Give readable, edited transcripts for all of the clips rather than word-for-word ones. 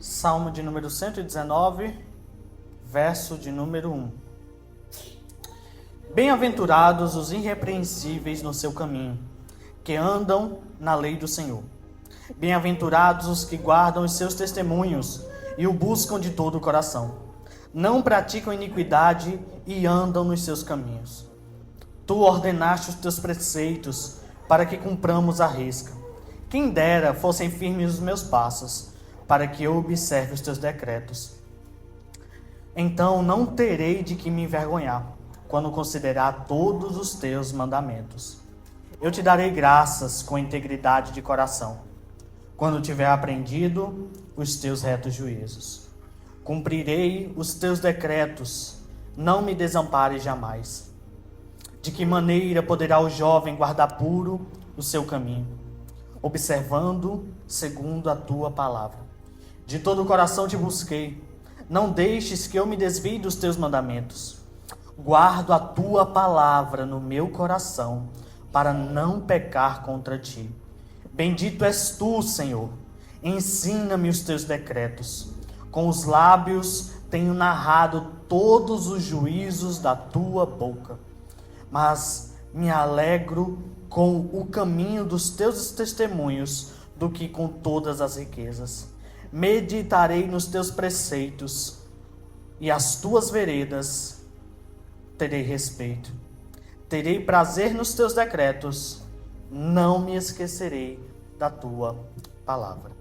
Salmo de número 119, verso de número 1. Bem-aventurados os irrepreensíveis no seu caminho, que andam na lei do Senhor. Bem-aventurados os que guardam os seus testemunhos e o buscam de todo o coração. Não praticam iniquidade e andam nos seus caminhos. Tu ordenaste os teus preceitos para que cumpramos a risca. Quem dera fossem firmes os meus passos, para que eu observe os teus decretos. Então não terei de que me envergonhar, quando considerar todos os teus mandamentos. Eu te darei graças com integridade de coração, quando tiver aprendido os teus retos juízos. Cumprirei os teus decretos, não me desampares jamais. De que maneira poderá o jovem guardar puro o seu caminho, observando segundo a tua palavra? De todo o coração te busquei, não deixes que eu me desvie dos teus mandamentos. Guardo a tua palavra no meu coração, para não pecar contra ti. Bendito és tu, Senhor, ensina-me os teus decretos. Com os lábios tenho narrado todos os juízos da tua boca. Mas me alegro com o caminho dos teus testemunhos do que com todas as riquezas. Meditarei nos teus preceitos e as tuas veredas terei respeito. Terei prazer nos teus decretos, não me esquecerei da tua palavra.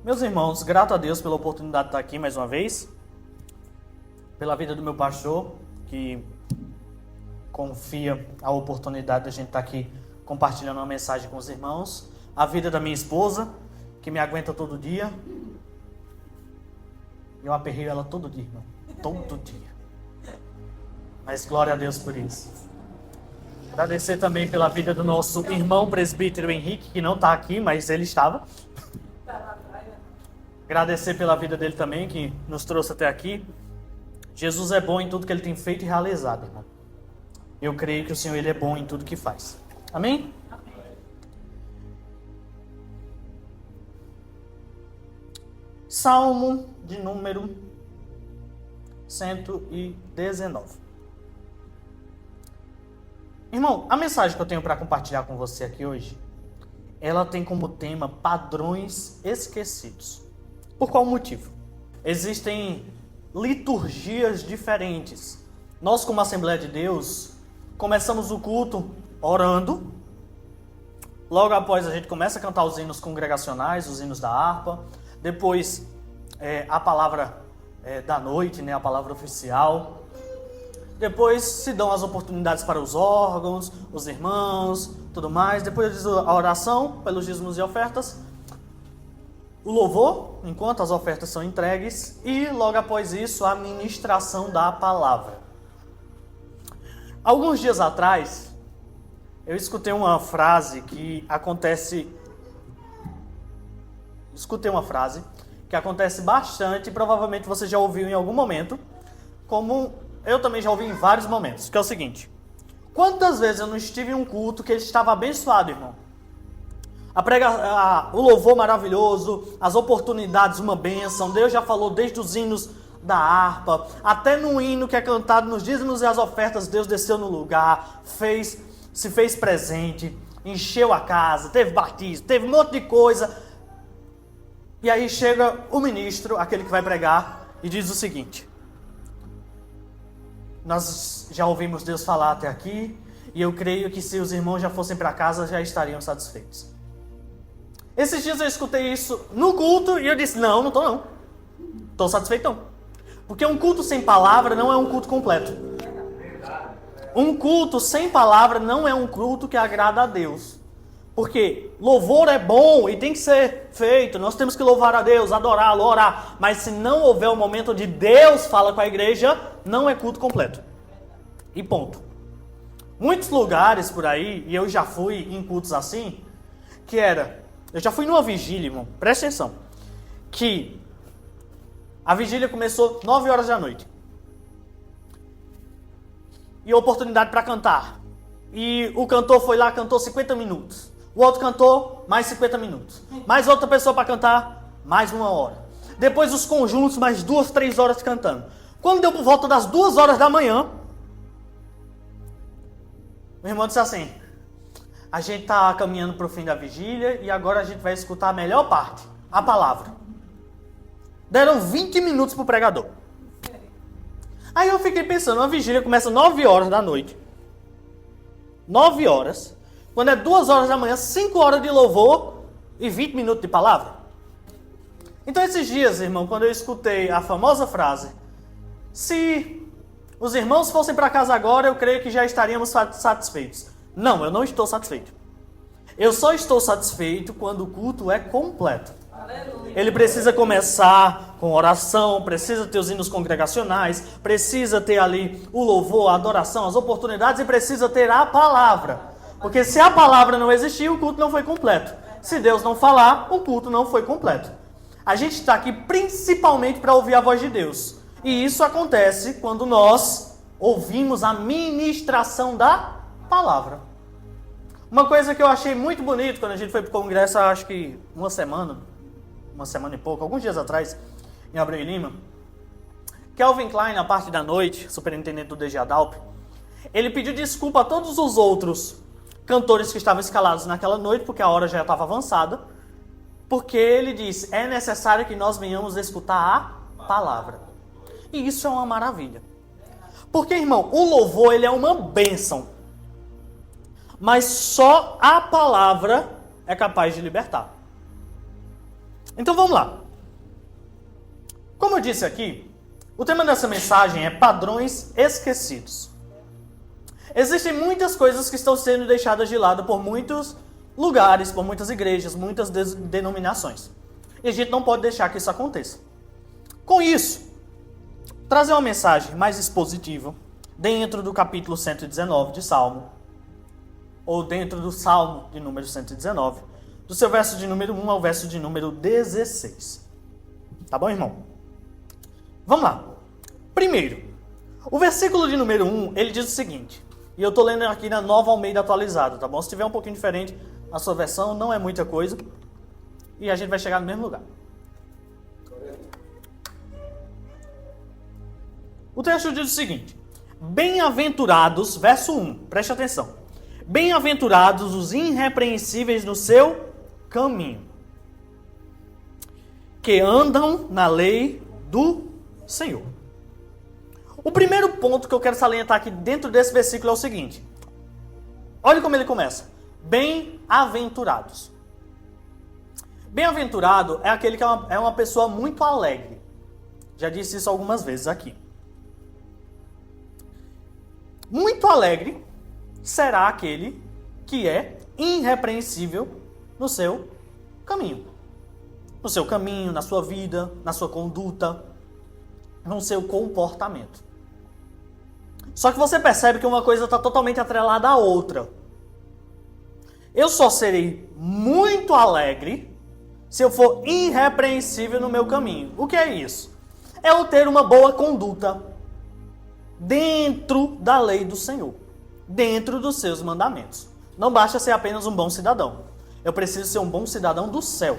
Meus irmãos, grato a Deus pela oportunidade de estar aqui mais uma vez, pela vida do meu pastor, que confia a oportunidade de a gente estar aqui compartilhando uma mensagem com os irmãos, a vida da minha esposa, que me aguenta todo dia. Eu aperreio ela todo dia, irmão. Todo dia. Mas glória a Deus por isso. Agradecer também pela vida do nosso irmão presbítero Henrique, que não está aqui, mas ele estava. Agradecer pela vida dele também, que nos trouxe até aqui. Jesus é bom em tudo que ele tem feito e realizado, irmão. Eu creio que o Senhor ele é bom em tudo que faz. Amém? Salmo de número 119. Irmão, a mensagem que eu tenho para compartilhar com você aqui hoje, ela tem como tema padrões esquecidos. Por qual motivo? Existem liturgias diferentes. Nós, como Assembleia de Deus, começamos o culto orando. Logo após a gente começa a cantar os hinos congregacionais, os hinos da harpa. Depois, a palavra da noite, né, a palavra oficial. Depois se dão as oportunidades para os órgãos, os irmãos, tudo mais. Depois a oração pelos dízimos e ofertas. O louvor, enquanto as ofertas são entregues. E logo após isso, a ministração da palavra. Alguns dias atrás, eu escutei uma frase que acontece bastante, e provavelmente você já ouviu em algum momento, como eu também já ouvi em vários momentos, que é o seguinte: quantas vezes eu não estive em um culto que ele estava abençoado, irmão? O louvor maravilhoso, as oportunidades, uma bênção. Deus já falou desde os hinos da harpa, até no hino que é cantado nos dízimos e as ofertas, Deus desceu no lugar, se fez presente, encheu a casa, teve batismo, teve um monte de coisa. E aí chega o ministro, aquele que vai pregar, e diz o seguinte: nós já ouvimos Deus falar até aqui, e eu creio que se os irmãos já fossem para casa, já estariam satisfeitos. Esses dias eu escutei isso no culto, e eu disse: não estou não. Estou satisfeito não. Porque um culto sem palavra não é um culto completo. Um culto sem palavra não é um culto que agrada a Deus. Porque louvor é bom e tem que ser feito. Nós temos que louvar a Deus, adorá-lo, orar. Mas se não houver um momento onde Deus fala com a igreja, não é culto completo. E ponto. Muitos lugares por aí, e eu já fui em cultos assim, eu já fui numa vigília, irmão, presta atenção, que a vigília começou 9 horas da noite. E oportunidade para cantar. E o cantor foi lá, cantou 50 minutos. O outro cantou mais 50 minutos. Mais outra pessoa para cantar mais 1 hora. Depois os conjuntos, mais 2, 3 horas cantando. Quando deu por volta das 2 horas da manhã, o irmão disse assim: a gente está caminhando para o fim da vigília e agora a gente vai escutar a melhor parte, a palavra. Deram 20 minutos para o pregador. Aí eu fiquei pensando, a vigília começa 9 horas da noite. 9 horas. Quando é 2 horas da manhã, 5 horas de louvor e 20 minutos de palavra. Então esses dias, irmão, quando eu escutei a famosa frase: se os irmãos fossem para casa agora, eu creio que já estaríamos satisfeitos. Não, eu não estou satisfeito. Eu só estou satisfeito quando o culto é completo. Ele precisa começar com oração, precisa ter os hinos congregacionais, precisa ter ali o louvor, a adoração, as oportunidades e precisa ter a palavra. Porque se a palavra não existir, o culto não foi completo. Se Deus não falar, o culto não foi completo. A gente está aqui principalmente para ouvir a voz de Deus. E isso acontece quando nós ouvimos a ministração da palavra. Uma coisa que eu achei muito bonito quando a gente foi para o congresso, acho que uma semana e pouco, alguns dias atrás, em Abreu e Lima, Kelvin Klein, na parte da noite, superintendente do DG Adalp, ele pediu desculpa a todos os outros cantores que estavam escalados naquela noite, porque a hora já estava avançada, porque ele disse: é necessário que nós venhamos escutar a palavra. E isso é uma maravilha. Porque, irmão, o louvor, ele é uma bênção. Mas só a palavra é capaz de libertar. Então vamos lá. Como eu disse aqui, o tema dessa mensagem é padrões esquecidos. Existem muitas coisas que estão sendo deixadas de lado por muitos lugares, por muitas igrejas, muitas denominações. E a gente não pode deixar que isso aconteça. Com isso, trazer uma mensagem mais expositiva dentro do capítulo 119 de Salmo, ou dentro do Salmo de número 119, do seu verso de número 1 ao verso de número 16. Tá bom, irmão? Vamos lá. Primeiro, o versículo de número 1, ele diz o seguinte, e eu tô lendo aqui na Nova Almeida atualizada, tá bom? Se tiver um pouquinho diferente a sua versão, não é muita coisa, e a gente vai chegar no mesmo lugar. O texto diz o seguinte: bem-aventurados, verso 1, preste atenção. Bem-aventurados os irrepreensíveis no seu caminho, que andam na lei do Senhor. O primeiro ponto que eu quero salientar aqui dentro desse versículo é o seguinte. Olha como ele começa. Bem-aventurados. Bem-aventurado é aquele que é uma pessoa muito alegre. Já disse isso algumas vezes aqui. Muito alegre será aquele que é irrepreensível no seu caminho. No seu caminho, na sua vida, na sua conduta, no seu comportamento. Só que você percebe que uma coisa está totalmente atrelada à outra. Eu só serei muito alegre se eu for irrepreensível no meu caminho. O que é isso? É eu ter uma boa conduta dentro da lei do Senhor, dentro dos seus mandamentos. Não basta ser apenas um bom cidadão. Eu preciso ser um bom cidadão do céu.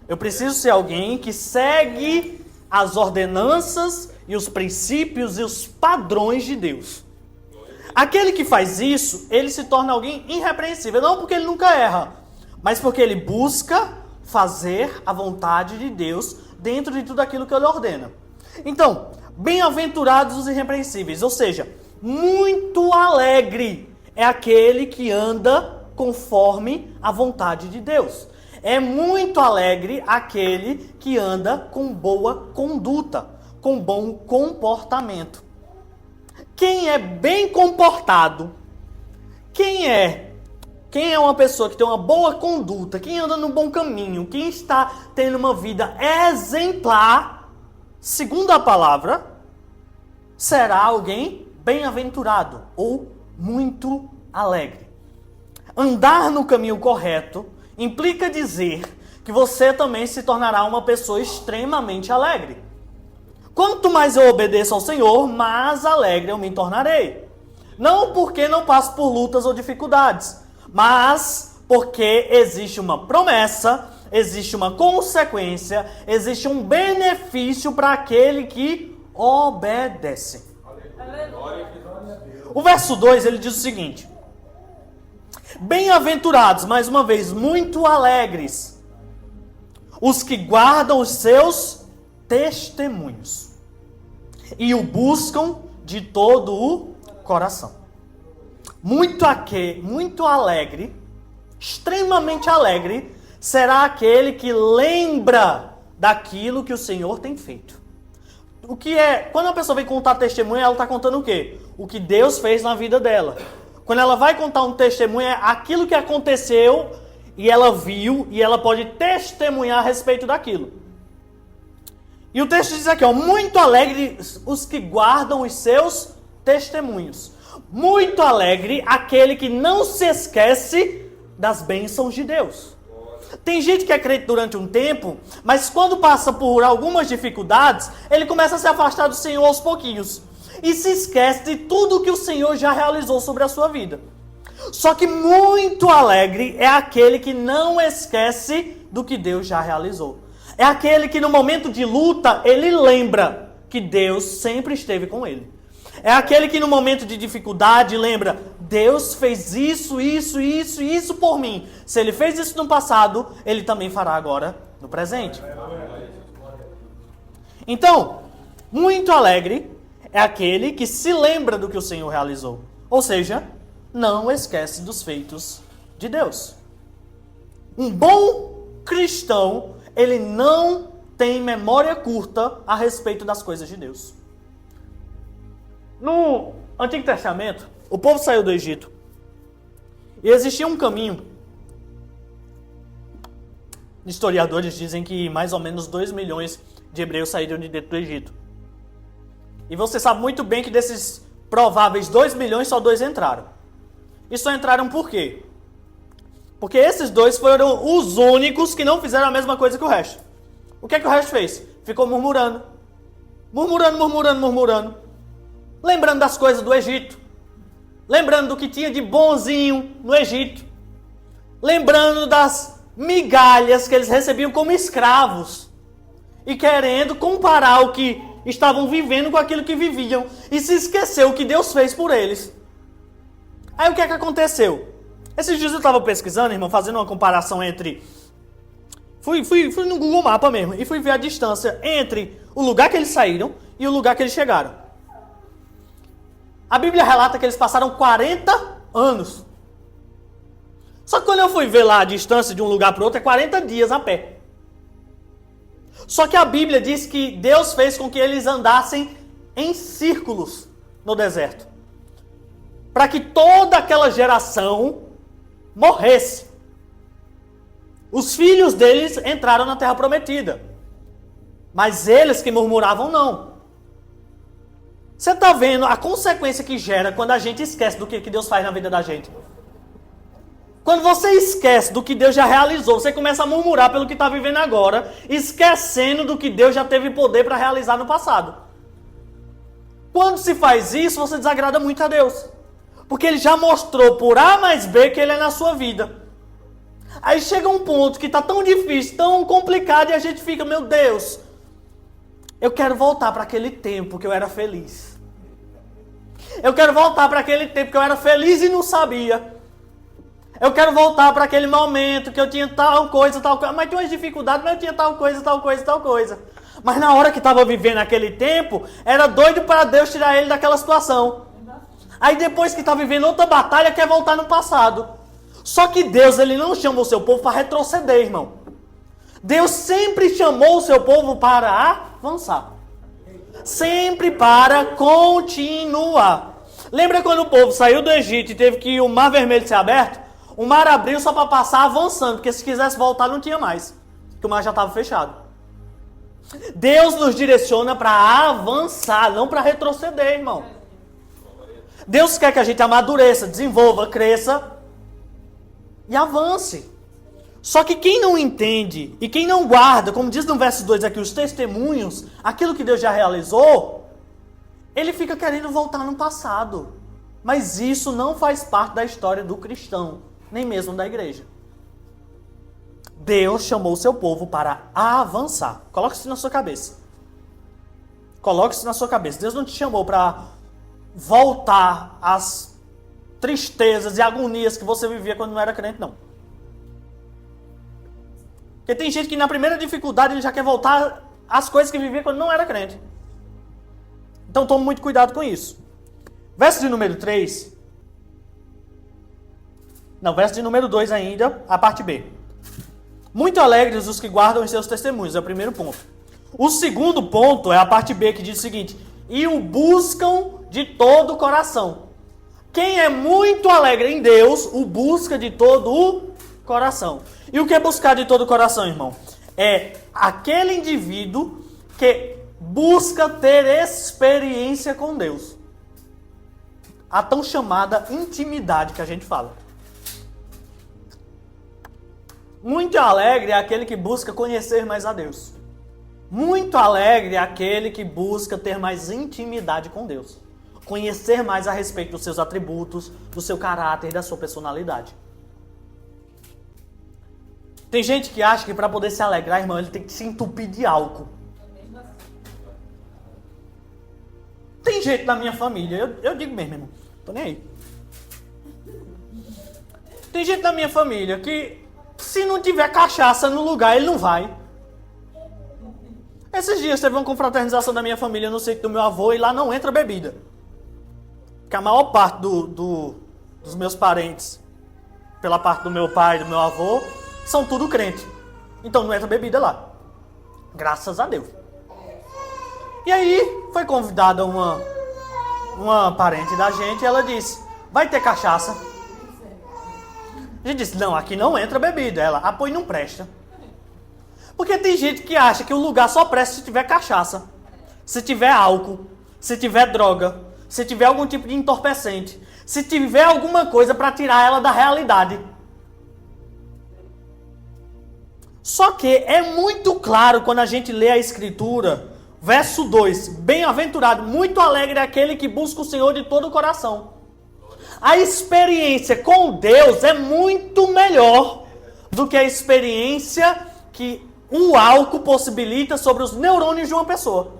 Eu preciso ser alguém que segue as ordenanças e os princípios e os padrões de Deus. Aquele que faz isso, ele se torna alguém irrepreensível. Não porque ele nunca erra, mas porque ele busca fazer a vontade de Deus dentro de tudo aquilo que ele ordena. Então, bem-aventurados os irrepreensíveis, ou seja, muito alegre é aquele que anda conforme a vontade de Deus. É muito alegre aquele que anda com boa conduta, com bom comportamento. Quem é bem comportado, quem é uma pessoa que tem uma boa conduta, quem anda no bom caminho, quem está tendo uma vida exemplar, segundo a palavra, será alguém bem-aventurado ou muito alegre. Andar no caminho correto implica dizer que você também se tornará uma pessoa extremamente alegre. Quanto mais eu obedeço ao Senhor, mais alegre eu me tornarei. Não porque não passo por lutas ou dificuldades, mas Porque existe uma promessa, existe uma consequência, existe um benefício para aquele que obedece. O verso 2, ele diz o seguinte: bem-aventurados, mais uma vez, muito alegres, os que guardam os seus testemunhos e o buscam de todo o coração. Muito alegre, extremamente alegre, será aquele que lembra daquilo que o Senhor tem feito. O que é, quando a pessoa vem contar testemunho, ela está contando o quê? O que Deus fez na vida dela. Quando ela vai contar um testemunho, é aquilo que aconteceu e ela viu e ela pode testemunhar a respeito daquilo. E o texto diz aqui, muito alegre os que guardam os seus testemunhos. Muito alegre aquele que não se esquece das bênçãos de Deus. Tem gente que é crente durante um tempo, mas quando passa por algumas dificuldades, ele começa a se afastar do Senhor aos pouquinhos. E se esquece de tudo que o Senhor já realizou sobre a sua vida. Só que muito alegre é aquele que não esquece do que Deus já realizou. É aquele que no momento de luta, ele lembra que Deus sempre esteve com ele. É aquele que no momento de dificuldade lembra, Deus fez isso, isso, isso e isso por mim. Se ele fez isso no passado, ele também fará agora no presente. Então, muito alegre é aquele que se lembra do que o Senhor realizou. Ou seja, não esquece dos feitos de Deus. Um bom cristão, ele não tem memória curta a respeito das coisas de Deus. No Antigo Testamento, o povo saiu do Egito. E existia um caminho. Historiadores dizem que mais ou menos 2 milhões de hebreus saíram de dentro do Egito. E você sabe muito bem que desses prováveis 2 milhões, só 2 entraram. E só entraram por quê? Porque esses 2 foram os únicos que não fizeram a mesma coisa que o resto. O que é que o resto fez? Ficou murmurando. Murmurando. Lembrando das coisas do Egito. Lembrando do que tinha de bonzinho no Egito. Lembrando das migalhas que eles recebiam como escravos. E querendo comparar o que estavam vivendo com aquilo que viviam. E se esqueceu o que Deus fez por eles. Aí o que é que aconteceu? Esses dias eu estava pesquisando, irmão, fazendo uma comparação entre... Fui no Google Maps mesmo. E fui ver a distância entre o lugar que eles saíram e o lugar que eles chegaram. A Bíblia relata que eles passaram 40 anos. Só que quando eu fui ver lá a distância de um lugar para o outro, é 40 dias a pé. Só que a Bíblia diz que Deus fez com que eles andassem em círculos no deserto. Para que toda aquela geração morresse. Os filhos deles entraram na Terra Prometida. Mas eles que murmuravam não. Você está vendo a consequência que gera quando a gente esquece do que Deus faz na vida da gente? Quando você esquece do que Deus já realizou, você começa a murmurar pelo que está vivendo agora, esquecendo do que Deus já teve poder para realizar no passado. Quando se faz isso, você desagrada muito a Deus. Porque Ele já mostrou por A mais B que Ele é na sua vida. Aí chega um ponto que está tão difícil, tão complicado, e a gente fica, meu Deus, eu quero voltar para aquele tempo que eu era feliz. Eu quero voltar para aquele tempo que eu era feliz e não sabia. Eu quero voltar para aquele momento que eu tinha tal coisa, mas tinha umas dificuldades, mas eu tinha tal coisa. Mas na hora que estava vivendo aquele tempo, era doido para Deus tirar ele daquela situação. Aí depois que está vivendo outra batalha, quer voltar no passado. Só que Deus, Ele não chama o seu povo para retroceder, irmão. Deus sempre chamou o seu povo para avançar. Sempre para continuar. Lembra quando o povo saiu do Egito e teve que o Mar Vermelho ser aberto? O mar abriu só para passar avançando, porque se quisesse voltar não tinha mais. Porque o mar já estava fechado. Deus nos direciona para avançar, não para retroceder, irmão. Deus quer que a gente amadureça, desenvolva, cresça e avance. Só que quem não entende e quem não guarda, como diz no verso 2 aqui, os testemunhos, aquilo que Deus já realizou, ele fica querendo voltar no passado. Mas isso não faz parte da história do cristão, nem mesmo da igreja. Deus chamou o seu povo para avançar. Coloque isso na sua cabeça. Coloque isso na sua cabeça. Deus não te chamou para voltar às tristezas e agonias que você vivia quando não era crente, não. Porque tem gente que na primeira dificuldade ele já quer voltar às coisas que vivia quando não era crente. Então tome muito cuidado com isso. Verso de número 3. Não, verso de número 2 ainda, a parte B. Muito alegres os que guardam os seus testemunhos, é o primeiro ponto. O segundo ponto é a parte B, que diz o seguinte: e o buscam de todo o coração. Quem é muito alegre em Deus, o busca de todo o coração. E o que é buscar de todo o coração, irmão? É aquele indivíduo que busca ter experiência com Deus. A tão chamada intimidade que a gente fala. Muito alegre é aquele que busca conhecer mais a Deus. Muito alegre é aquele que busca ter mais intimidade com Deus. Conhecer mais a respeito dos seus atributos, do seu caráter e da sua personalidade. Tem gente que acha que para poder se alegrar, irmão, ele tem que se entupir de álcool. Tem gente na minha família, eu digo mesmo, irmão, tô nem aí. Tem gente na minha família que, se não tiver cachaça no lugar, ele não vai. Esses dias teve uma confraternização da minha família no sítio do meu avô e lá não entra bebida. Porque a maior parte dos meus parentes, pela parte do meu pai e do meu avô, são tudo crente. Então não entra bebida lá. Graças a Deus. E aí foi convidada uma parente da gente e ela disse: vai ter cachaça? A gente disse: não, aqui não entra bebida. Ela: pois não presta. Porque tem gente que acha que o lugar só presta se tiver cachaça, se tiver álcool, se tiver droga, se tiver algum tipo de entorpecente, se tiver alguma coisa para tirar ela da realidade. Só que é muito claro quando a gente lê a Escritura, verso 2, bem-aventurado, muito alegre é aquele que busca o Senhor de todo o coração. A experiência com Deus é muito melhor do que a experiência que o álcool possibilita sobre os neurônios de uma pessoa.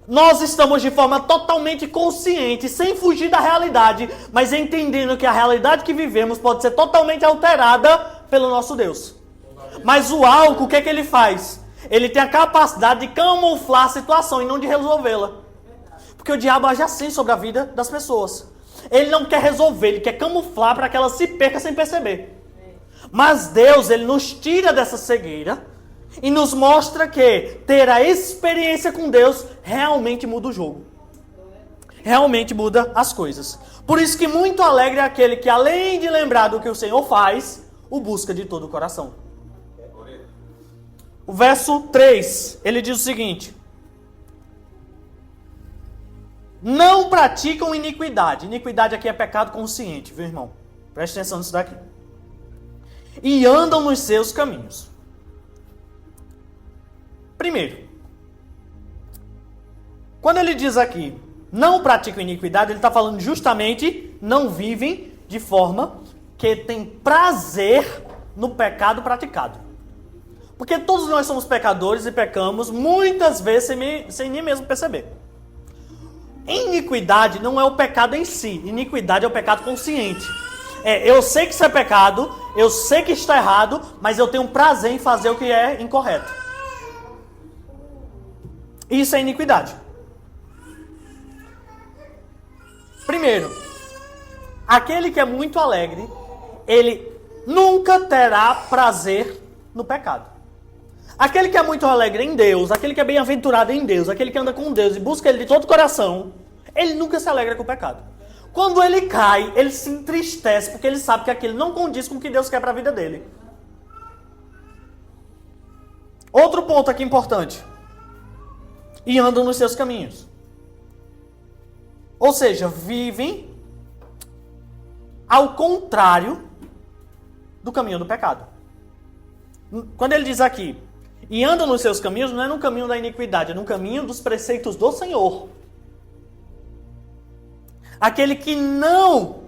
Nós estamos de forma totalmente consciente, sem fugir da realidade, mas entendendo que a realidade que vivemos pode ser totalmente alterada pelo nosso Deus. Mas o álcool, o que é que ele faz? Ele tem a capacidade de camuflar a situação e não de resolvê-la. Porque o diabo age assim sobre a vida das pessoas. Ele não quer resolver, ele quer camuflar para que ela se perca sem perceber. Mas Deus, ele nos tira dessa cegueira e nos mostra que ter a experiência com Deus realmente muda o jogo. Realmente muda as coisas. Por isso que muito alegre é aquele que, além de lembrar do que o Senhor faz, o busca de todo o coração. O verso 3, ele diz o seguinte: não praticam iniquidade. Iniquidade aqui é pecado consciente, viu, irmão? Preste atenção nisso daqui. E andam nos seus caminhos. Primeiro, quando ele diz aqui, não praticam iniquidade, ele está falando justamente, não vivem de forma que tem prazer no pecado praticado. Porque todos nós somos pecadores e pecamos muitas vezes sem nem mesmo perceber. Iniquidade não é o pecado em si, iniquidade é o pecado consciente. Eu sei que isso é pecado, eu sei que está errado, mas eu tenho prazer em fazer o que é incorreto. Isso é iniquidade. Primeiro, aquele que é muito alegre, ele nunca terá prazer no pecado. Aquele que é muito alegre em Deus, aquele que é bem-aventurado em Deus, aquele que anda com Deus e busca Ele de todo o coração, ele nunca se alegra com o pecado. Quando ele cai, ele se entristece, porque ele sabe que aquilo não condiz com o que Deus quer para a vida dele. Outro ponto aqui importante. E andam nos seus caminhos. Ou seja, vivem ao contrário do caminho do pecado. Quando ele diz aqui, e andam nos seus caminhos, não é no caminho da iniquidade, é no caminho dos preceitos do Senhor. Aquele que não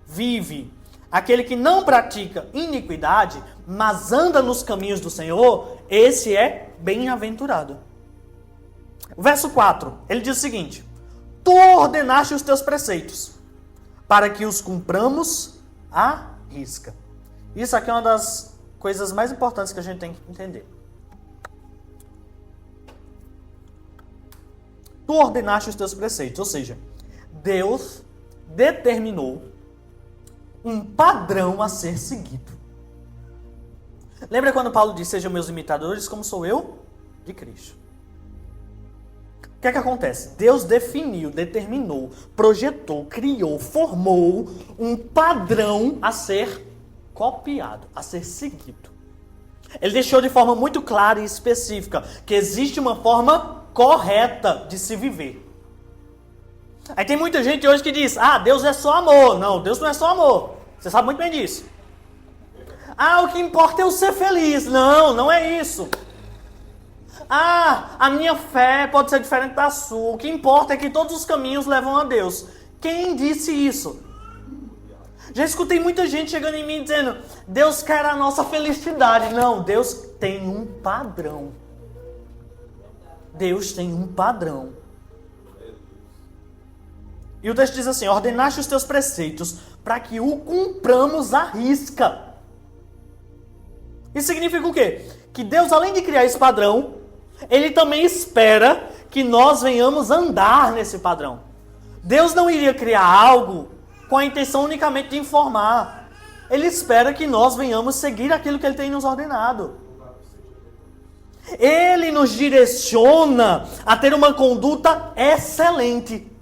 vive aquele que não pratica iniquidade, mas anda nos caminhos do Senhor, esse é bem-aventurado. O verso 4, ele diz o seguinte: Tu ordenaste os teus preceitos, para que os cumpramos à risca. Isso aqui é uma das coisas mais importantes que a gente tem que entender. Tu ordenaste os teus preceitos, ou seja, Deus determinou um padrão a ser seguido. Lembra quando Paulo disse: Sejam meus imitadores, como sou eu de Cristo? O que é que acontece? Deus definiu, determinou, projetou, criou, formou um padrão a ser copiado, a ser seguido. Ele deixou de forma muito clara e específica que existe uma forma correta de se viver. Aí tem muita gente hoje que diz: Deus é só amor. Não, Deus não é só amor. Você sabe muito bem disso. O que importa é eu ser feliz. Não, não é isso. A minha fé pode ser diferente da sua. O que importa é que todos os caminhos levam a Deus. Quem disse isso? Já escutei muita gente chegando em mim dizendo: Deus quer a nossa felicidade. Não, Deus tem um padrão. Deus tem um padrão. E o texto diz assim: Ordenaste os teus preceitos para que o cumpramos à risca. Isso significa o quê? Que Deus, além de criar esse padrão, Ele também espera que nós venhamos andar nesse padrão. Deus não iria criar algo com a intenção unicamente de informar. Ele espera que nós venhamos seguir aquilo que Ele tem nos ordenado. Ele nos direciona a ter uma conduta excelente.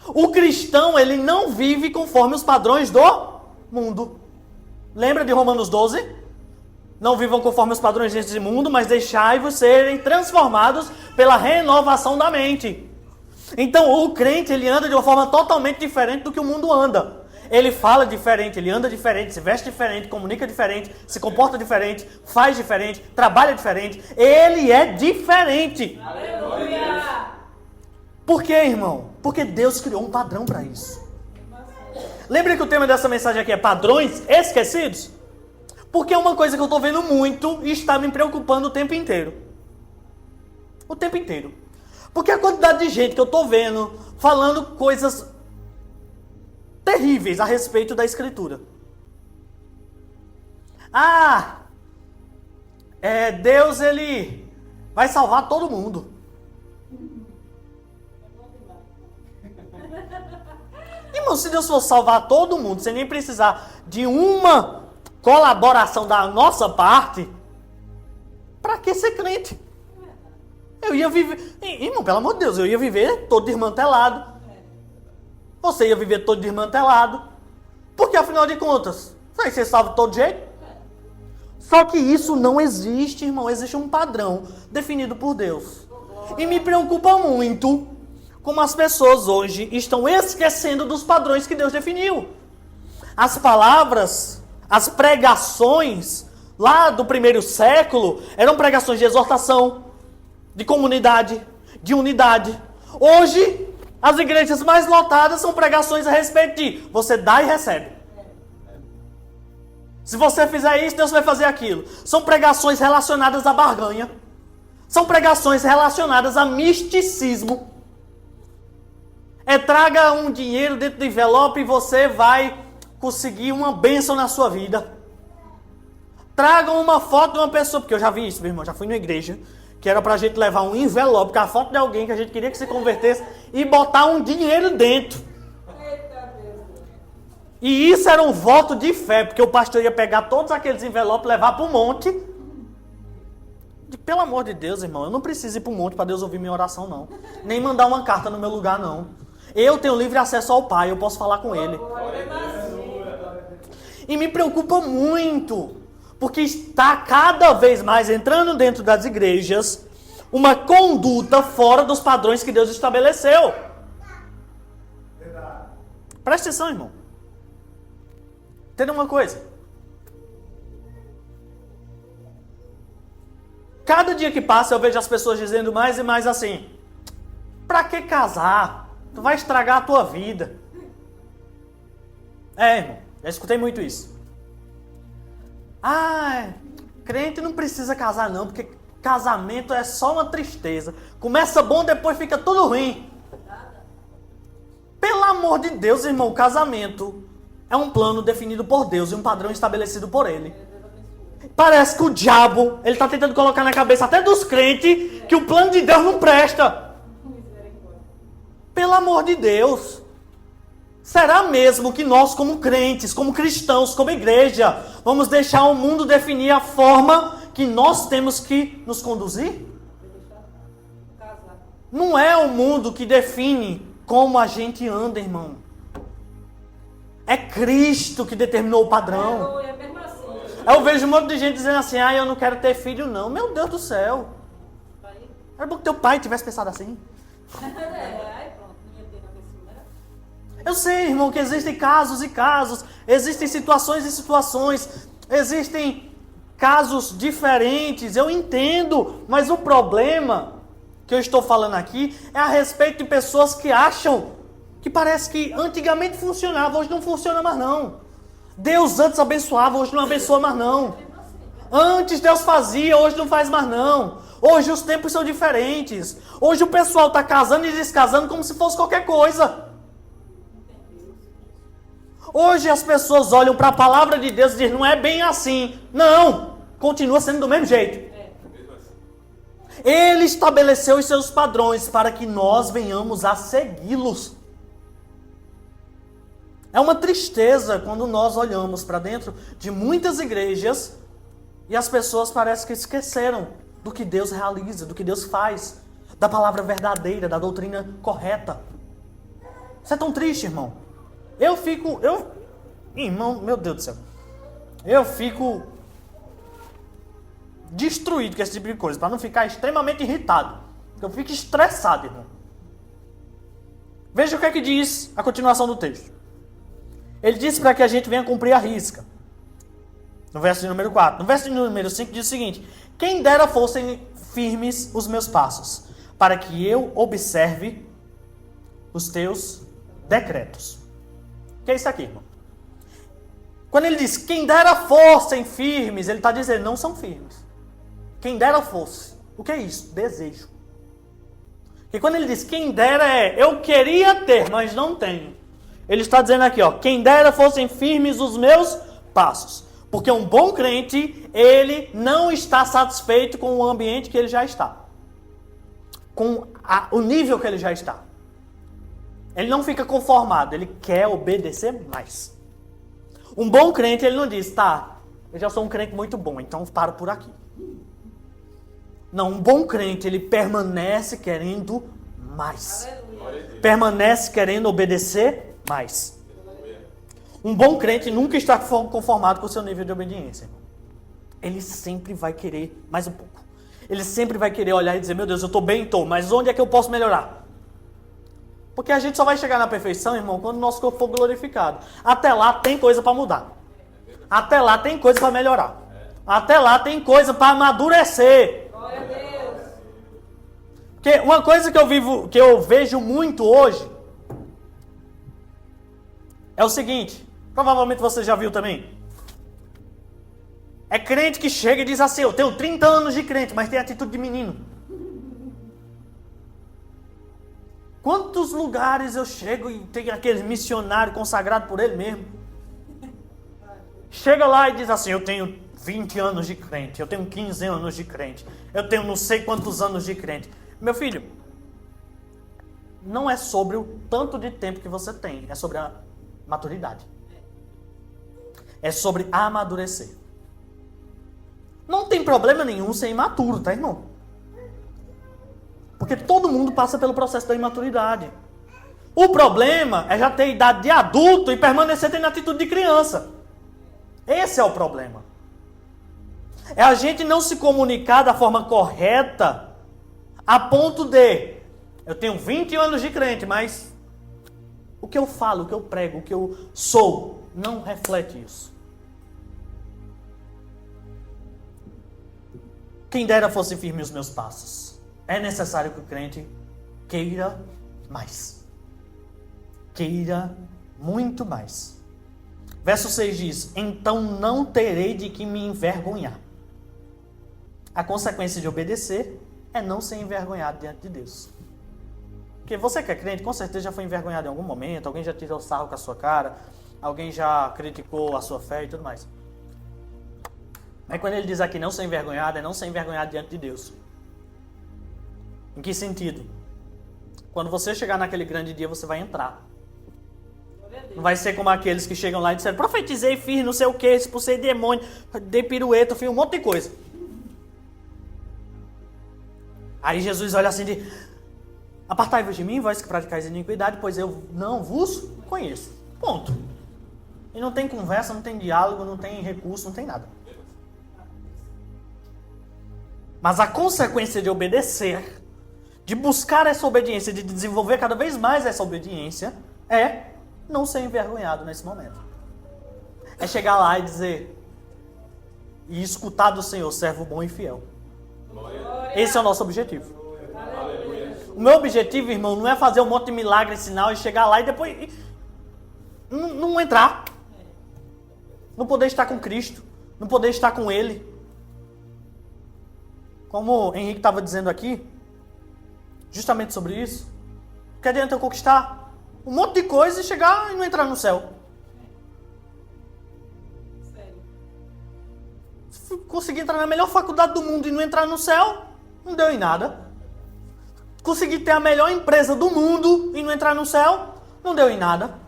O cristão, ele não vive conforme os padrões do mundo. Lembra de Romanos 12? Não vivam conforme os padrões deste mundo, mas deixai-vos serem transformados pela renovação da mente. Então, o crente, ele anda de uma forma totalmente diferente do que o mundo anda. Ele fala diferente, ele anda diferente, se veste diferente, comunica diferente, se comporta diferente, faz diferente, trabalha diferente. Ele é diferente. Aleluia! Por quê, irmão? Porque Deus criou um padrão para isso. Lembra que o tema dessa mensagem aqui é padrões esquecidos? Porque é uma coisa que eu estou vendo muito e está me preocupando o tempo inteiro. O tempo inteiro. Porque a quantidade de gente que eu estou vendo falando coisas terríveis a respeito da Escritura. Deus, ele vai salvar todo mundo. Irmão, se Deus for salvar todo mundo, sem nem precisar de uma colaboração da nossa parte, para que ser crente? Eu ia viver... Irmão, pelo amor de Deus, eu ia viver todo desmantelado. Você ia viver todo desmantelado. Porque, afinal de contas, vai ser salvo de todo jeito? Só que isso não existe, irmão. Existe um padrão definido por Deus. E me preocupa muito como as pessoas hoje estão esquecendo dos padrões que Deus definiu. As palavras, as pregações lá do primeiro século eram pregações de exortação, de comunidade, de unidade. Hoje, as igrejas mais lotadas são pregações a respeito de você dá e recebe. Se você fizer isso, Deus vai fazer aquilo. São pregações relacionadas à barganha. São pregações relacionadas a misticismo. Traga um dinheiro dentro do envelope e você vai conseguir uma bênção na sua vida. Tragam uma foto de uma pessoa, porque eu já vi isso, meu irmão, já fui na igreja, que era pra gente levar um envelope com a foto de alguém que a gente queria que se convertesse e botar um dinheiro dentro. E isso era um voto de fé, porque o pastor ia pegar todos aqueles envelopes e levar para o monte. Pelo amor de Deus, irmão, eu não preciso ir para o monte para Deus ouvir minha oração, não. Nem mandar uma carta no meu lugar, não. Eu tenho livre acesso ao Pai, eu posso falar com Ele. E me preocupa muito, porque está cada vez mais entrando dentro das igrejas uma conduta fora dos padrões que Deus estabeleceu. Presta atenção, irmão. Entenda uma coisa. Cada dia que passa eu vejo as pessoas dizendo mais e mais assim: pra que casar? Tu vai estragar a tua vida. Irmão, já escutei muito isso. Crente não precisa casar não, porque casamento é só uma tristeza. Começa bom, depois fica tudo ruim. Pelo amor de Deus, irmão, o casamento é um plano definido por Deus e um padrão estabelecido por Ele. Parece que o diabo, ele está tentando colocar na cabeça até dos crentes que o plano de Deus não presta. Pelo amor de Deus. Será mesmo que nós, como crentes, como cristãos, como igreja, vamos deixar o mundo definir a forma que nós temos que nos conduzir? Não é o mundo que define como a gente anda, irmão. É Cristo que determinou o padrão. Eu vejo um monte de gente dizendo assim, eu não quero ter filho não. Meu Deus do céu. Era bom que teu pai tivesse pensado assim. Eu sei, irmão, que existem casos e casos, existem situações e situações, existem casos diferentes, eu entendo, mas o problema que eu estou falando aqui é a respeito de pessoas que acham que parece que antigamente funcionava, hoje não funciona mais não. Deus antes abençoava, hoje não abençoa mais não. Antes Deus fazia, hoje não faz mais não. Hoje os tempos são diferentes. Hoje o pessoal está casando e descasando como se fosse qualquer coisa. Hoje as pessoas olham para a palavra de Deus e dizem, não é bem assim. Não, continua sendo do mesmo jeito. Ele estabeleceu os seus padrões para que nós venhamos a segui-los. É uma tristeza quando nós olhamos para dentro de muitas igrejas e as pessoas parecem que esqueceram do que Deus realiza, do que Deus faz, da palavra verdadeira, da doutrina correta. Isso é tão triste, irmão. Irmão, meu Deus do céu. Eu fico destruído com esse tipo de coisa, para não ficar extremamente irritado. Eu fico estressado, irmão. Veja o que é que diz a continuação do texto. Ele diz para que a gente venha cumprir a risca. No verso de número 4. No verso de número 5 diz o seguinte: quem dera fossem firmes os meus passos, para que eu observe os teus decretos. O que é isso aqui, irmão? Quando ele diz, quem dera fossem firmes, ele está dizendo, não são firmes. Quem dera fosse. O que é isso? Desejo. E quando ele diz, quem dera eu queria ter, mas não tenho. Ele está dizendo aqui, quem dera fossem firmes os meus passos. Porque um bom crente, ele não está satisfeito com o ambiente que ele já está. Com o nível que ele já está. Ele não fica conformado, ele quer obedecer mais. Um bom crente, ele não diz, eu já sou um crente muito bom, então paro por aqui. Não, um bom crente, ele permanece querendo mais. Aleluia. Permanece querendo obedecer mais. Um bom crente nunca está conformado com o seu nível de obediência. Ele sempre vai querer mais um pouco. Ele sempre vai querer olhar e dizer, meu Deus, eu estou bem, mas onde é que eu posso melhorar? Porque a gente só vai chegar na perfeição, irmão, quando o nosso corpo for glorificado. Até lá tem coisa para mudar. Até lá tem coisa para melhorar. Até lá tem coisa para amadurecer. Glória a Deus. Porque uma coisa que eu vejo muito hoje é o seguinte, provavelmente você já viu também. É crente que chega e diz assim, eu tenho 30 anos de crente, mas tem atitude de menino. Quantos lugares eu chego e tem aquele missionário consagrado por ele mesmo? Chega lá e diz assim, eu tenho 20 anos de crente, eu tenho 15 anos de crente, eu tenho não sei quantos anos de crente. Meu filho, não é sobre o tanto de tempo que você tem, é sobre a maturidade. É sobre amadurecer. Não tem problema nenhum ser imaturo, tá, irmão? Porque todo mundo passa pelo processo da imaturidade. O problema é já ter idade de adulto e permanecer tendo atitude de criança. Esse é o problema. É a gente não se comunicar da forma correta a ponto de, eu tenho 20 anos de crente, mas o que eu falo, o que eu prego, o que eu sou, não reflete isso. Quem dera fossem firmes os meus passos. É necessário que o crente queira mais. Queira muito mais. Verso 6 diz: então não terei de que me envergonhar. A consequência de obedecer é não ser envergonhado diante de Deus. Porque você que é crente, com certeza já foi envergonhado em algum momento, alguém já tirou sarro com a sua cara, alguém já criticou a sua fé e tudo mais. Mas quando ele diz aqui não ser envergonhado, é não ser envergonhado diante de Deus. Em que sentido? Quando você chegar naquele grande dia, você vai entrar. Não vai ser como aqueles que chegam lá e disseram: profetizei, fiz não sei o que, expulsei demônio, dei pirueta, fiz um monte de coisa. Aí Jesus olha assim de: apartai-vos de mim, vós que praticais iniquidade, pois eu não vos conheço. Ponto. E não tem conversa, não tem diálogo, não tem recurso, não tem nada. Mas a consequência de obedecer, de buscar essa obediência, de desenvolver cada vez mais essa obediência, é não ser envergonhado nesse momento. É chegar lá e dizer, e escutar do Senhor, servo bom e fiel. Esse é o nosso objetivo. O meu objetivo, irmão, não é fazer um monte de milagre, sinal e chegar lá e depois não entrar. Não poder estar com Cristo, não poder estar com Ele. Como o Henrique estava dizendo aqui, justamente sobre isso, que adianta eu conquistar um monte de coisa e chegar e não entrar no céu. Se conseguir entrar na melhor faculdade do mundo e não entrar no céu, não deu em nada. Conseguir ter a melhor empresa do mundo e não entrar no céu, não deu em nada.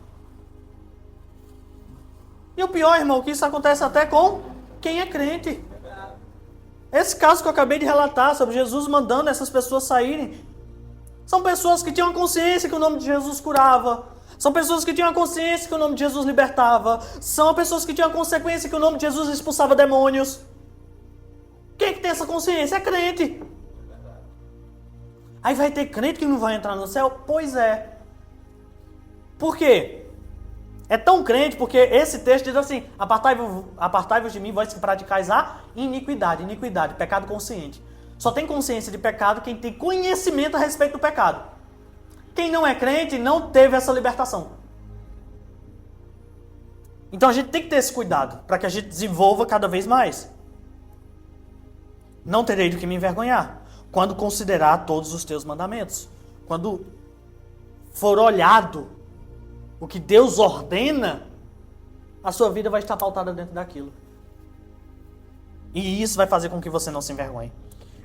E o pior, irmão, que isso acontece até com quem é crente. Esse caso que eu acabei de relatar sobre Jesus mandando essas pessoas saírem, são pessoas que tinham consciência que o nome de Jesus curava. São pessoas que tinham consciência que o nome de Jesus libertava. São pessoas que tinham consciência que o nome de Jesus expulsava demônios. Quem é que tem essa consciência? É crente. Aí vai ter crente que não vai entrar no céu? Pois é. Por quê? É tão crente porque esse texto diz assim: apartai-vos de mim, vós que praticais a iniquidade. Iniquidade, pecado consciente. Só tem consciência de pecado quem tem conhecimento a respeito do pecado. Quem não é crente não teve essa libertação. Então a gente tem que ter esse cuidado para que a gente desenvolva cada vez mais. Não terei do que me envergonhar quando considerar todos os teus mandamentos. Quando for olhado o que Deus ordena, a sua vida vai estar pautada dentro daquilo. E isso vai fazer com que você não se envergonhe.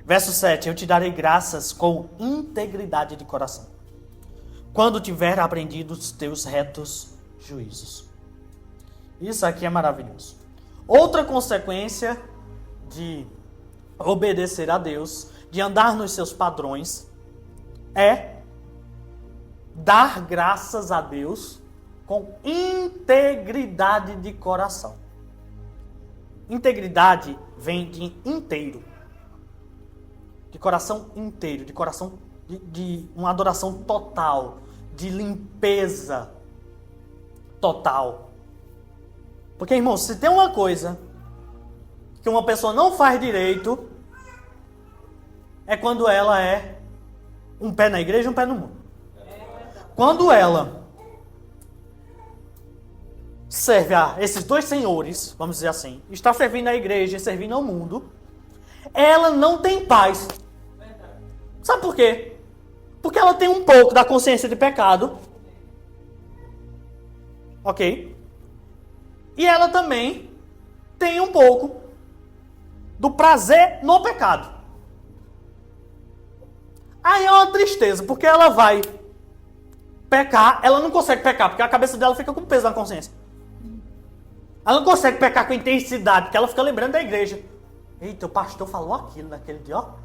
Verso 7, eu te darei graças com integridade de coração, quando tiver aprendido os teus retos juízos. Isso aqui é maravilhoso. Outra consequência de obedecer a Deus, de andar nos seus padrões, é dar graças a Deus com integridade de coração. Integridade vem de inteiro. De coração inteiro, de coração de uma adoração total, de limpeza total. Porque, irmão, se tem uma coisa que uma pessoa não faz direito, é quando ela é um pé na igreja e um pé no mundo. Quando ela serve a esses dois senhores, vamos dizer assim, está servindo a igreja e servindo ao mundo, ela não tem paz. Sabe por quê? Porque ela tem um pouco da consciência de pecado. Ok? E ela também tem um pouco do prazer no pecado. Aí é uma tristeza, porque ela vai pecar, ela não consegue pecar, porque a cabeça dela fica com peso na consciência. Ela não consegue pecar com intensidade, porque ela fica lembrando da igreja. Eita, o pastor falou aquilo naquele dia, ó.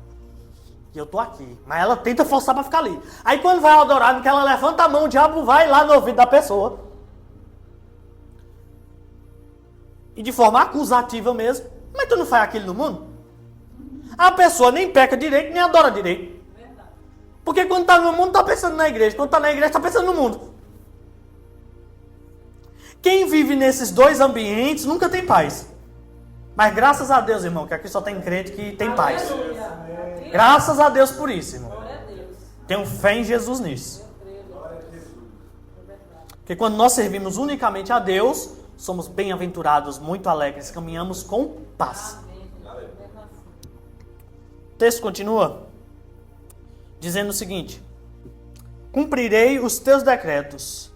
E eu tô aqui. Mas ela tenta forçar pra ficar ali. Aí quando vai adorar, no que ela levanta a mão, o diabo vai lá no ouvido da pessoa. E de forma acusativa mesmo. Mas tu não faz aquilo no mundo? A pessoa nem peca direito, nem adora direito. Porque quando tá no mundo, tá pensando na igreja. Quando tá na igreja, tá pensando no mundo. Quem vive nesses dois ambientes nunca tem paz. Mas graças a Deus, irmão, que aqui só tem crente que tem paz. Graças a Deus por isso, irmão. Tenho fé em Jesus nisso. Porque quando nós servimos unicamente a Deus, somos bem-aventurados, muito alegres, caminhamos com paz. O texto continua dizendo o seguinte: cumprirei os teus decretos,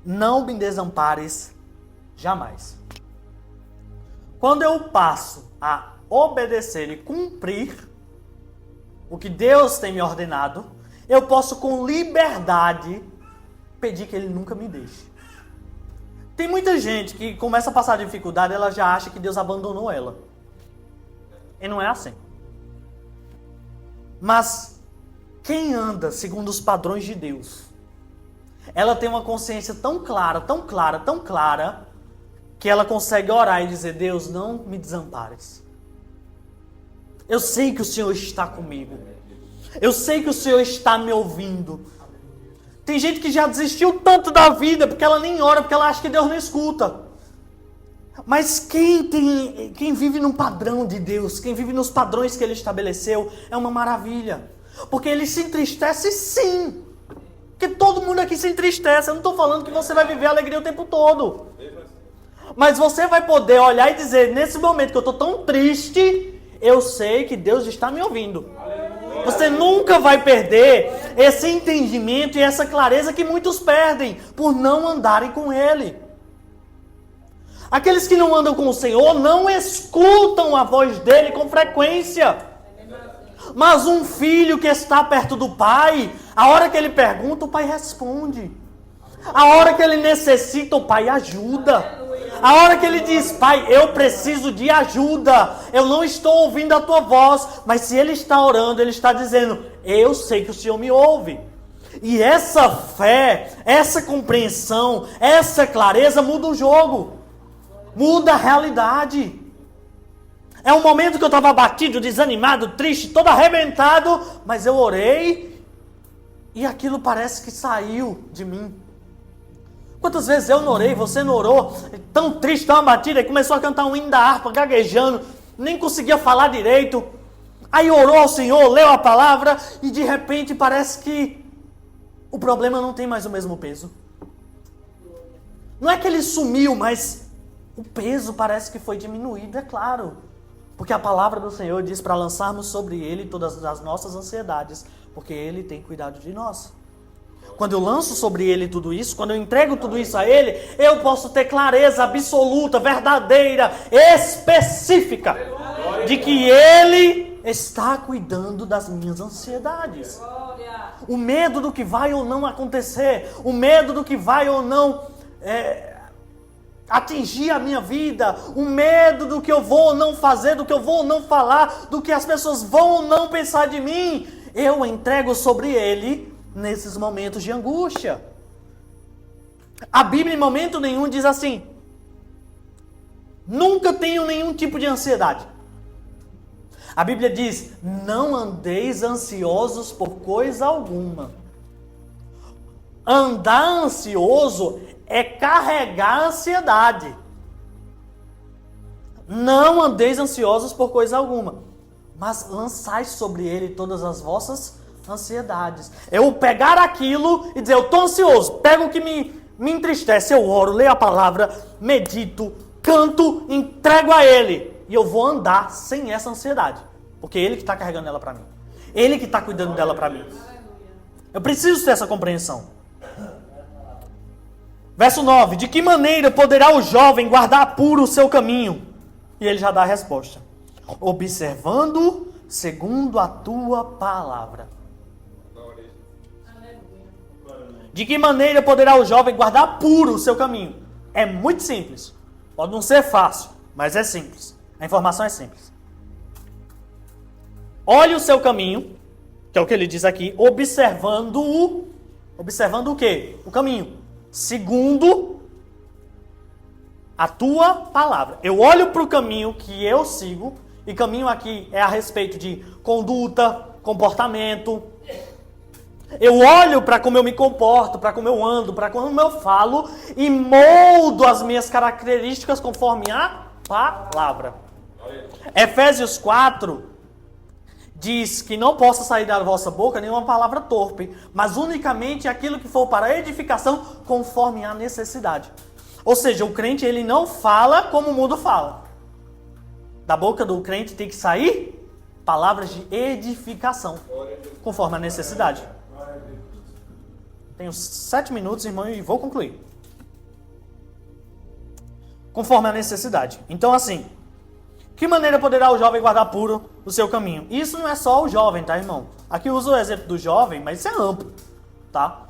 não me desampares jamais. Quando eu passo a obedecer e cumprir o que Deus tem me ordenado, eu posso com liberdade pedir que Ele nunca me deixe. Tem muita gente que começa a passar dificuldade, ela já acha que Deus abandonou ela. E não é assim. Mas quem anda segundo os padrões de Deus, ela tem uma consciência tão clara, tão clara, tão clara, que ela consegue orar e dizer: Deus, não me desampares. Eu sei que o Senhor está comigo. Eu sei que o Senhor está me ouvindo. Tem gente que já desistiu tanto da vida porque ela nem ora, porque ela acha que Deus não escuta. Mas quem vive num padrão de Deus, quem vive nos padrões que Ele estabeleceu, é uma maravilha. Porque Ele se entristece sim. Porque todo mundo aqui se entristece. Eu não estou falando que você vai viver alegria o tempo todo. Mas você vai poder olhar e dizer: nesse momento que eu estou tão triste, eu sei que Deus está me ouvindo. Você nunca vai perder esse entendimento e essa clareza que muitos perdem por não andarem com Ele. Aqueles que não andam com o Senhor não escutam a voz dEle com frequência. Mas um filho que está perto do pai, a hora que ele pergunta, o pai responde. A hora que ele necessita, o pai ajuda. A hora que ele diz: pai, eu preciso de ajuda, eu não estou ouvindo a tua voz. Mas se ele está orando, ele está dizendo: eu sei que o Senhor me ouve. E essa fé, essa compreensão, essa clareza muda o jogo. Muda a realidade. É um momento que eu estava abatido, desanimado, triste, todo arrebentado, mas eu orei e aquilo parece que saiu de mim. Quantas vezes eu não orei, você não orou, tão triste, tão abatido, e começou a cantar um hino da harpa, gaguejando, nem conseguia falar direito. Aí orou ao Senhor, leu a palavra e de repente parece que o problema não tem mais o mesmo peso. Não é que ele sumiu, mas o peso parece que foi diminuído, é claro. Porque a palavra do Senhor diz para lançarmos sobre Ele todas as nossas ansiedades, porque Ele tem cuidado de nós. Quando eu lanço sobre Ele tudo isso, quando eu entrego tudo isso a Ele, eu posso ter clareza absoluta, verdadeira, específica, de que Ele está cuidando das minhas ansiedades. O medo do que vai ou não acontecer, o medo do que vai ou não atingir a minha vida, o medo do que eu vou ou não fazer, do que eu vou ou não falar, do que as pessoas vão ou não pensar de mim, eu entrego sobre Ele nesses momentos de angústia. A Bíblia em momento nenhum diz assim: nunca tenho nenhum tipo de ansiedade. A Bíblia diz: não andeis ansiosos por coisa alguma. Andar ansioso é carregar a ansiedade. Não andeis ansiosos por coisa alguma, mas lançai sobre Ele todas as vossas ansiedades. Eu pegar aquilo e dizer: eu estou ansioso, pego o que me entristece, eu oro, leio a palavra, medito, canto, entrego a Ele, e eu vou andar sem essa ansiedade, porque Ele que está carregando ela para mim, Ele que está cuidando dela para mim. Eu preciso ter essa compreensão. Verso 9: de que maneira poderá o jovem guardar puro o seu caminho? E ele já dá a resposta: observando segundo a tua palavra. De que maneira poderá o jovem guardar puro o seu caminho? É muito simples. Pode não ser fácil, mas é simples. A informação é simples. Olhe o seu caminho, que é o que ele diz aqui, observando o quê? O caminho. Segundo a tua palavra. Eu olho para o caminho que eu sigo, e caminho aqui é a respeito de conduta, comportamento. Eu olho para como eu me comporto, para como eu ando, para como eu falo, e moldo as minhas características conforme a palavra. Efésios 4 diz que não possa sair da vossa boca nenhuma palavra torpe, mas unicamente aquilo que for para edificação conforme a necessidade. Ou seja, o crente ele não fala como o mundo fala. Da boca do crente tem que sair palavras de edificação, conforme a necessidade. Tenho 7 minutos, irmão, e vou concluir. Conforme a necessidade. Então, assim, que maneira poderá o jovem guardar puro o seu caminho? Isso não é só o jovem, tá, irmão? Aqui eu uso o exemplo do jovem, mas isso é amplo, tá?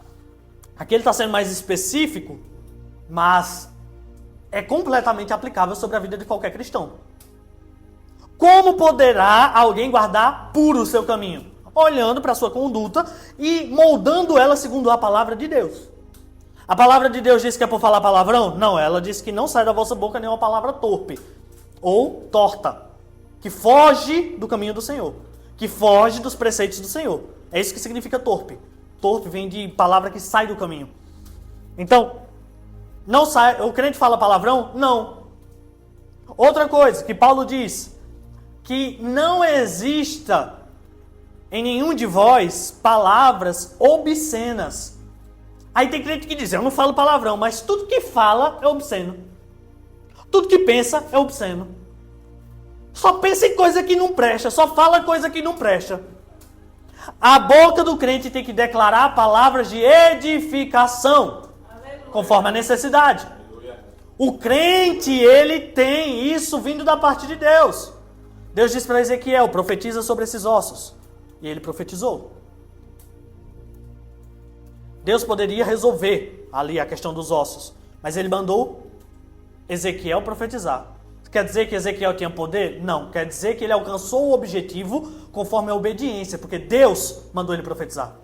Aqui ele está sendo mais específico, mas é completamente aplicável sobre a vida de qualquer cristão. Como poderá alguém guardar puro o seu caminho? Olhando para a sua conduta e moldando ela segundo a palavra de Deus. A palavra de Deus diz que é por falar palavrão? Não, ela diz que não sai da vossa boca nenhuma palavra torpe ou torta, que foge do caminho do Senhor, que foge dos preceitos do Senhor. É isso que significa torpe. Torpe vem de palavra que sai do caminho. Então, não sai, o crente fala palavrão? Não. Outra coisa que Paulo diz, que não exista em nenhum de vós palavras obscenas. Aí tem crente que diz, eu não falo palavrão, mas tudo que fala é obsceno. Tudo que pensa é obsceno. Só pensa em coisa que não presta, só fala coisa que não presta. A boca do crente tem que declarar palavras de edificação, conforme a necessidade. O crente, ele tem isso vindo da parte de Deus. Deus disse para Ezequiel, profetiza sobre esses ossos. E ele profetizou. Deus poderia resolver ali a questão dos ossos, mas ele mandou Ezequiel profetizar. Quer dizer que Ezequiel tinha poder? Não. Quer dizer que ele alcançou o objetivo conforme a obediência, porque Deus mandou ele profetizar.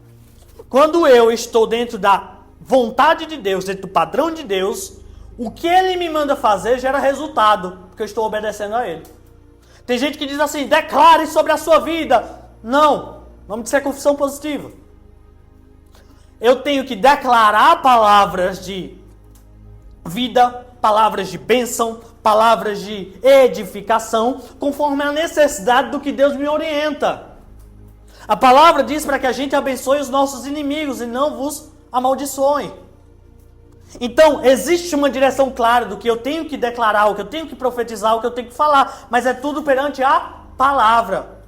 Quando eu estou dentro da vontade de Deus, dentro do padrão de Deus, o que ele me manda fazer gera resultado, porque eu estou obedecendo a ele. Tem gente que diz assim, declare sobre a sua vida. Não, o nome disso é confissão positiva. Eu tenho que declarar palavras de vida, palavras de bênção, palavras de edificação, conforme a necessidade do que Deus me orienta. A palavra diz para que a gente abençoe os nossos inimigos e não vos amaldiçoe. Então, existe uma direção clara do que eu tenho que declarar, o que eu tenho que profetizar, o que eu tenho que falar, mas é tudo perante a palavra.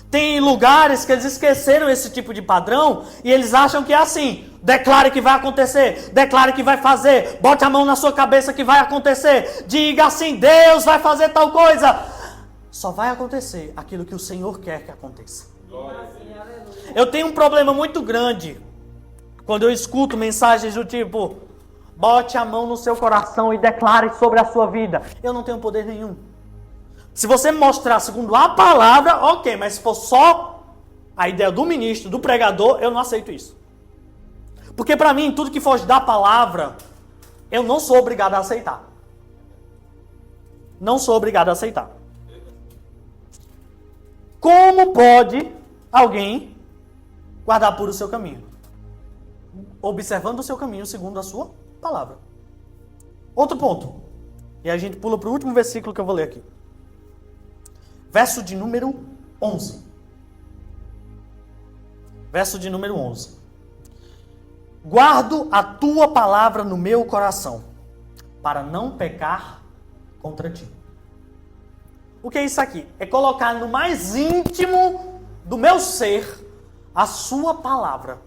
Tem lugares que eles esqueceram esse tipo de padrão e eles acham que é assim. Declare que vai acontecer, declare que vai fazer, bote a mão na sua cabeça que vai acontecer, diga assim, Deus vai fazer tal coisa. Só vai acontecer aquilo que o Senhor quer que aconteça. Eu tenho um problema muito grande quando eu escuto mensagens do tipo, bote a mão no seu coração e declare sobre a sua vida. Eu não tenho poder nenhum. Se você me mostrar segundo a palavra, ok, mas se for só a ideia do ministro, do pregador, eu não aceito isso. Porque para mim, tudo que foge da palavra, eu não sou obrigado a aceitar. Não sou obrigado a aceitar. Como pode alguém guardar puro o seu caminho? Observando o seu caminho segundo a sua palavra. Outro ponto. E a gente pula para o último versículo que eu vou ler aqui. Verso de número 11. Verso de número 11. Guardo a tua palavra no meu coração, para não pecar contra ti. O que é isso aqui? É colocar no mais íntimo do meu ser a sua palavra.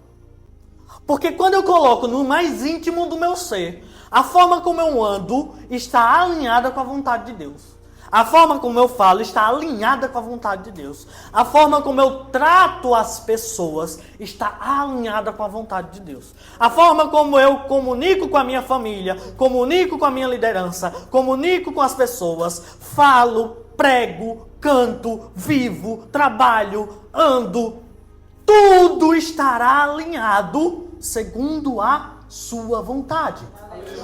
Porque quando eu coloco no mais íntimo do meu ser, a forma como eu ando está alinhada com a vontade de Deus. A forma como eu falo está alinhada com a vontade de Deus. A forma como eu trato as pessoas está alinhada com a vontade de Deus. A forma como eu comunico com a minha família, comunico com a minha liderança, comunico com as pessoas, falo, prego, canto, vivo, trabalho, ando, tudo estará alinhado segundo a sua vontade.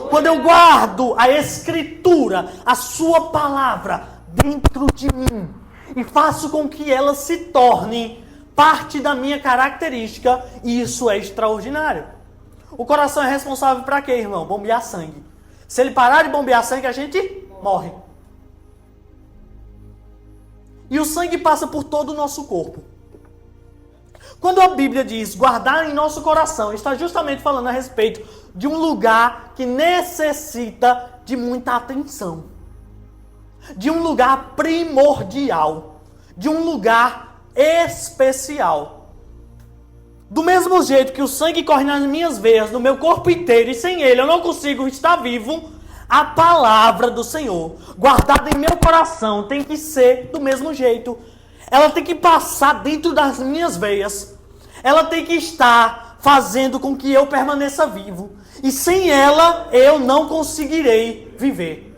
Quando eu guardo a Escritura, a sua palavra dentro de mim e faço com que ela se torne parte da minha característica, isso é extraordinário. O coração é responsável para quê, irmão? Bombear sangue. Se ele parar de bombear sangue, a gente morre. E o sangue passa por todo o nosso corpo. Quando a Bíblia diz guardar em nosso coração, está justamente falando a respeito de um lugar que necessita de muita atenção, de um lugar primordial, de um lugar especial. Do mesmo jeito que o sangue corre nas minhas veias, no meu corpo inteiro, e sem ele eu não consigo estar vivo, a palavra do Senhor, guardada em meu coração, tem que ser do mesmo jeito. Ela tem que passar dentro das minhas veias. Ela tem que estar fazendo com que eu permaneça vivo. E sem ela, eu não conseguirei viver.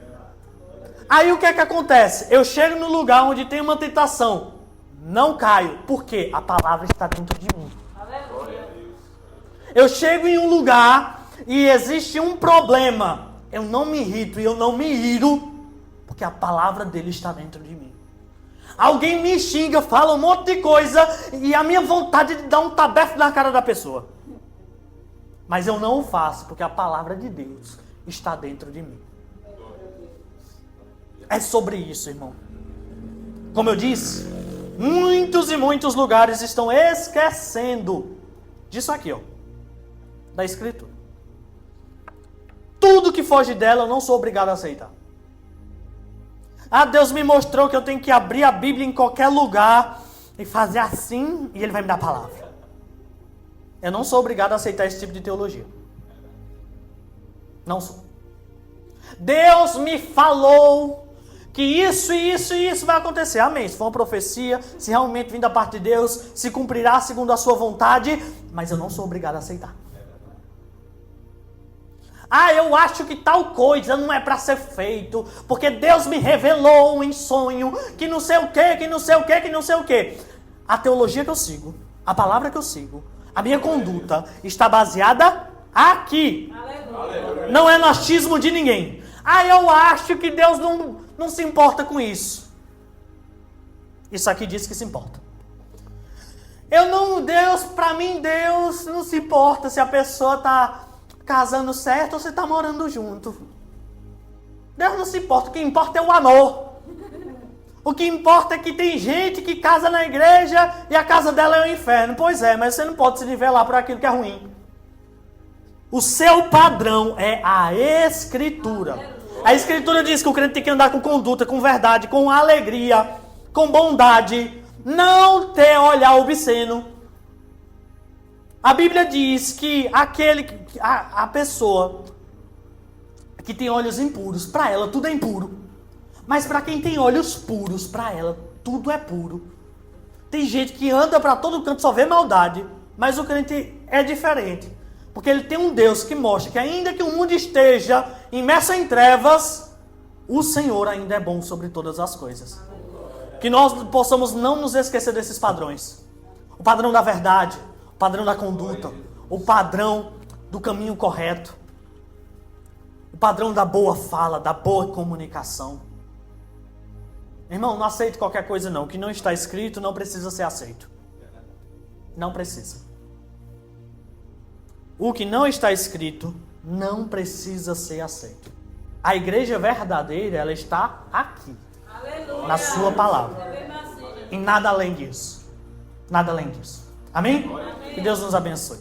Aí o que é que acontece? Eu chego no lugar onde tem uma tentação. Não caio, porque a palavra está dentro de mim. Eu chego em um lugar e existe um problema. Eu não me irrito e eu não me iro, porque a palavra dele está dentro de mim. Alguém me xinga, fala um monte de coisa, e a minha vontade é de dar um tabefe na cara da pessoa. Mas eu não o faço, porque a palavra de Deus está dentro de mim. É sobre isso, irmão. Como eu disse, muitos e muitos lugares estão esquecendo disso aqui, ó, da Escritura. Tudo que foge dela eu não sou obrigado a aceitar. Ah, Deus me mostrou que eu tenho que abrir a Bíblia em qualquer lugar e fazer assim e Ele vai me dar a palavra. Eu não sou obrigado a aceitar esse tipo de teologia. Não sou. Deus me falou que isso e isso e isso vai acontecer. Amém. Se for uma profecia, se realmente vem da parte de Deus, se cumprirá segundo a sua vontade, mas eu não sou obrigado a aceitar. Ah, eu acho que tal coisa não é para ser feito, porque Deus me revelou em sonho, que não sei o que, que não sei o que, que não sei o que. A teologia que eu sigo, a palavra que eu sigo, a minha conduta está baseada aqui. Aleluia. Não é no achismo de ninguém. Ah, eu acho que Deus não se importa com isso. Isso aqui diz que se importa. Para mim Deus não se importa se a pessoa está casando certo ou você está morando junto. Deus não se importa, o que importa é o amor. O que importa é que tem gente que casa na igreja e a casa dela é o inferno. Pois é, mas você não pode se nivelar por aquilo que é ruim. O seu padrão é a Escritura. A Escritura diz que o crente tem que andar com conduta, com verdade, com alegria, com bondade, não ter olhar obsceno. A Bíblia diz que a pessoa que tem olhos impuros, para ela tudo é impuro. Mas para quem tem olhos puros, para ela tudo é puro. Tem gente que anda para todo canto, só vê maldade. Mas o crente é diferente. Porque ele tem um Deus que mostra que ainda que o mundo esteja imerso em trevas, o Senhor ainda é bom sobre todas as coisas. Que nós possamos não nos esquecer desses padrões. O padrão da verdade, o padrão da conduta, o padrão do caminho correto, o padrão da boa fala, da boa comunicação. Irmão, não aceite qualquer coisa não. O que não está escrito não precisa ser aceito. Não precisa. O que não está escrito não precisa ser aceito. A igreja verdadeira, ela está aqui. Aleluia. Na sua palavra. E nada além disso. Nada além disso. Amém? Amém. Que Deus nos abençoe.